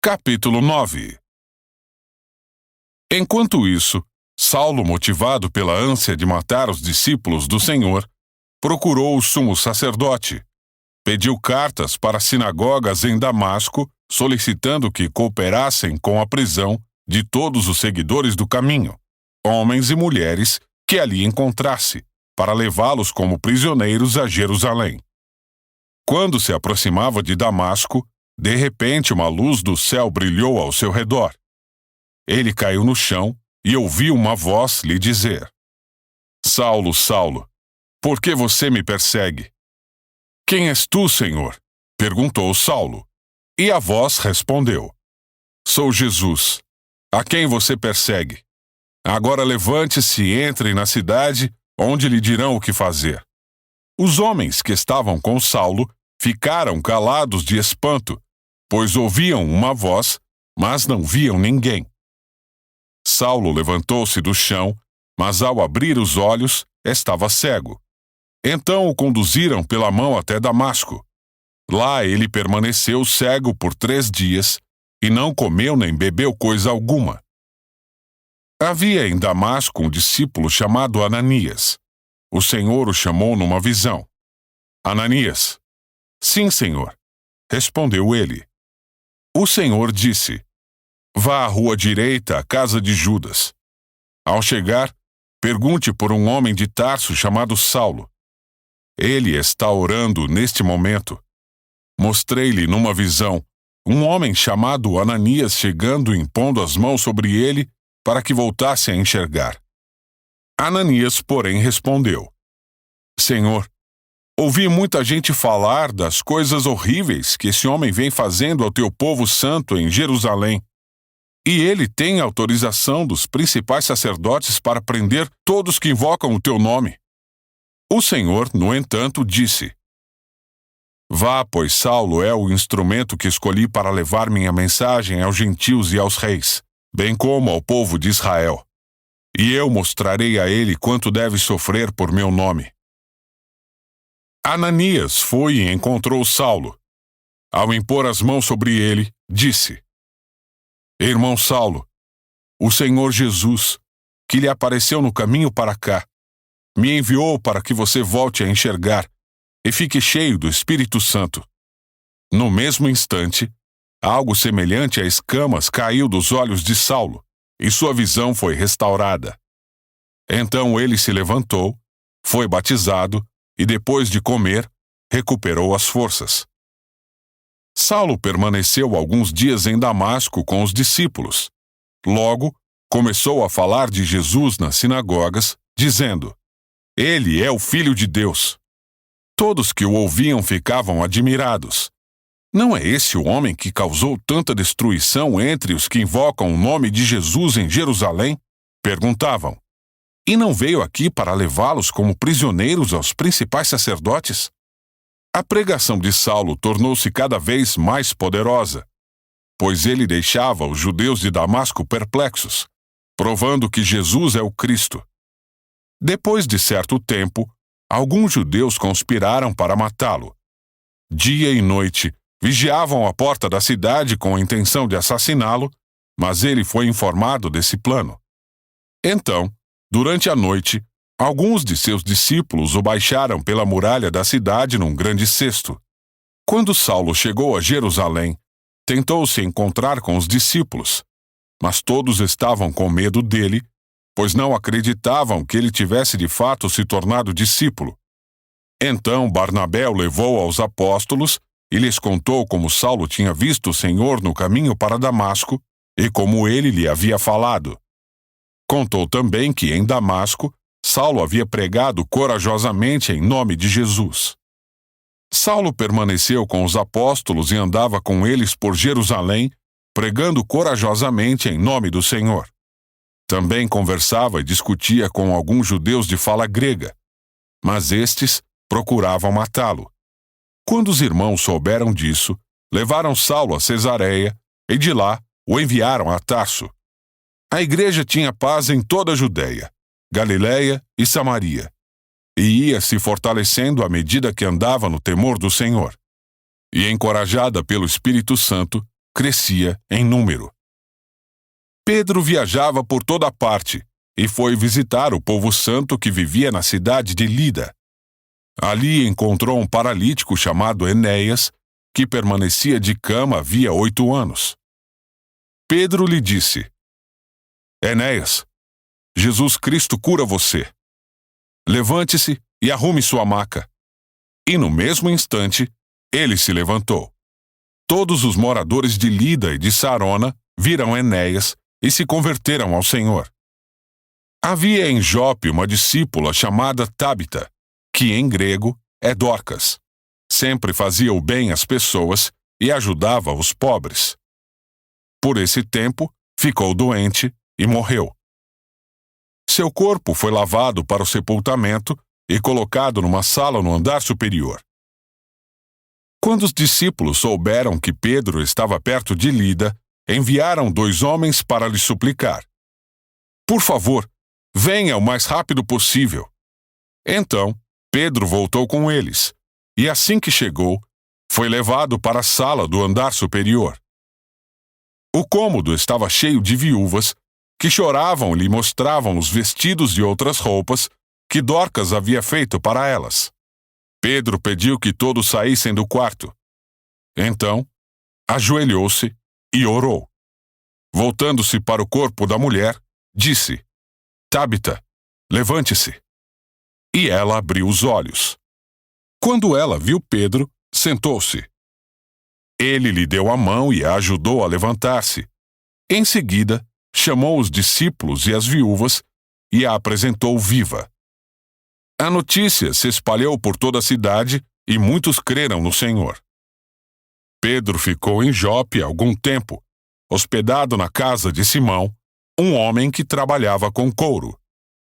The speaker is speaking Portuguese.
Capítulo 9. Enquanto isso, Saulo, motivado pela ânsia de matar os discípulos do Senhor, procurou o sumo sacerdote. Pediu cartas para sinagogas em Damasco, solicitando que cooperassem com a prisão de todos os seguidores do caminho, homens e mulheres que ali encontrasse, para levá-los como prisioneiros a Jerusalém. Quando se aproximava de Damasco, de repente uma luz do céu brilhou ao seu redor. Ele caiu no chão e ouviu uma voz lhe dizer: Saulo, Saulo, por que você me persegue? Quem és tu, Senhor? Perguntou Saulo. E a voz respondeu: Sou Jesus, a quem você persegue. Agora levante-se e entre na cidade, onde lhe dirão o que fazer. Os homens que estavam com Saulo ficaram calados de espanto, pois ouviam uma voz, mas não viam ninguém. Saulo levantou-se do chão, mas ao abrir os olhos, estava cego. Então o conduziram pela mão até Damasco. Lá ele permaneceu cego por 3 dias, e não comeu nem bebeu coisa alguma. Havia em Damasco um discípulo chamado Ananias. O Senhor o chamou numa visão. Ananias. Sim, Senhor, respondeu ele. O Senhor disse: Vá à rua direita, à casa de Judas. Ao chegar, pergunte por um homem de Tarso chamado Saulo. Ele está orando neste momento. Mostrei-lhe numa visão um homem chamado Ananias chegando e impondo as mãos sobre ele para que voltasse a enxergar. Ananias, porém, respondeu: Senhor, ouvi muita gente falar das coisas horríveis que esse homem vem fazendo ao teu povo santo em Jerusalém. E ele tem autorização dos principais sacerdotes para prender todos que invocam o teu nome. O Senhor, no entanto, disse: Vá, pois Saulo é o instrumento que escolhi para levar minha mensagem aos gentios e aos reis, bem como ao povo de Israel. E eu mostrarei a ele quanto deve sofrer por meu nome. Ananias foi e encontrou Saulo. Ao impor as mãos sobre ele, disse: Irmão Saulo, o Senhor Jesus, que lhe apareceu no caminho para cá, me enviou para que você volte a enxergar e fique cheio do Espírito Santo. No mesmo instante, algo semelhante a escamas caiu dos olhos de Saulo, e sua visão foi restaurada. Então ele se levantou, foi batizado, e depois de comer, recuperou as forças. Saulo permaneceu alguns dias em Damasco com os discípulos. Logo, começou a falar de Jesus nas sinagogas, dizendo: Ele é o Filho de Deus. Todos que o ouviam ficavam admirados. Não é esse o homem que causou tanta destruição entre os que invocam o nome de Jesus em Jerusalém? Perguntavam. E não veio aqui para levá-los como prisioneiros aos principais sacerdotes? A pregação de Saulo tornou-se cada vez mais poderosa, pois ele deixava os judeus de Damasco perplexos, provando que Jesus é o Cristo. Depois de certo tempo, alguns judeus conspiraram para matá-lo. Dia e noite, vigiavam a porta da cidade com a intenção de assassiná-lo, mas ele foi informado desse plano. Então, durante a noite, alguns de seus discípulos o baixaram pela muralha da cidade num grande cesto. Quando Saulo chegou a Jerusalém, tentou se encontrar com os discípulos, mas todos estavam com medo dele, pois não acreditavam que ele tivesse de fato se tornado discípulo. Então Barnabé o levou aos apóstolos e lhes contou como Saulo tinha visto o Senhor no caminho para Damasco e como ele lhe havia falado. Contou também que em Damasco Saulo havia pregado corajosamente em nome de Jesus. Saulo permaneceu com os apóstolos e andava com eles por Jerusalém, pregando corajosamente em nome do Senhor. Também conversava e discutia com alguns judeus de fala grega, mas estes procuravam matá-lo. Quando os irmãos souberam disso, levaram Saulo a Cesareia e de lá o enviaram a Tarso. A igreja tinha paz em toda a Judeia, Galileia e Samaria, e ia se fortalecendo à medida que andava no temor do Senhor. E encorajada pelo Espírito Santo, crescia em número. Pedro viajava por toda parte e foi visitar o povo santo que vivia na cidade de Lida. Ali encontrou um paralítico chamado Enéas, que permanecia de cama havia 8 anos. Pedro lhe disse: Enéas, Jesus Cristo cura você. Levante-se e arrume sua maca. E no mesmo instante, ele se levantou. Todos os moradores de Lida e de Sarona viram Enéas e se converteram ao Senhor. Havia em Jope uma discípula chamada Tábita, que em grego é Dorcas. Sempre fazia o bem às pessoas e ajudava os pobres. Por esse tempo, ficou doente e morreu. Seu corpo foi lavado para o sepultamento e colocado numa sala no andar superior. Quando os discípulos souberam que Pedro estava perto de Lida, enviaram 2 homens para lhe suplicar: Por favor, venha o mais rápido possível. Então, Pedro voltou com eles, e assim que chegou, foi levado para a sala do andar superior. O cômodo estava cheio de viúvas que choravam e lhe mostravam os vestidos e outras roupas que Dorcas havia feito para elas. Pedro pediu que todos saíssem do quarto. Então, ajoelhou-se e orou. Voltando-se para o corpo da mulher, disse: Tábita, levante-se. E ela abriu os olhos. Quando ela viu Pedro, sentou-se. Ele lhe deu a mão e a ajudou a levantar-se. Em seguida, chamou os discípulos e as viúvas e a apresentou viva. A notícia se espalhou por toda a cidade e muitos creram no Senhor. Pedro ficou em Jope algum tempo, hospedado na casa de Simão, um homem que trabalhava com couro.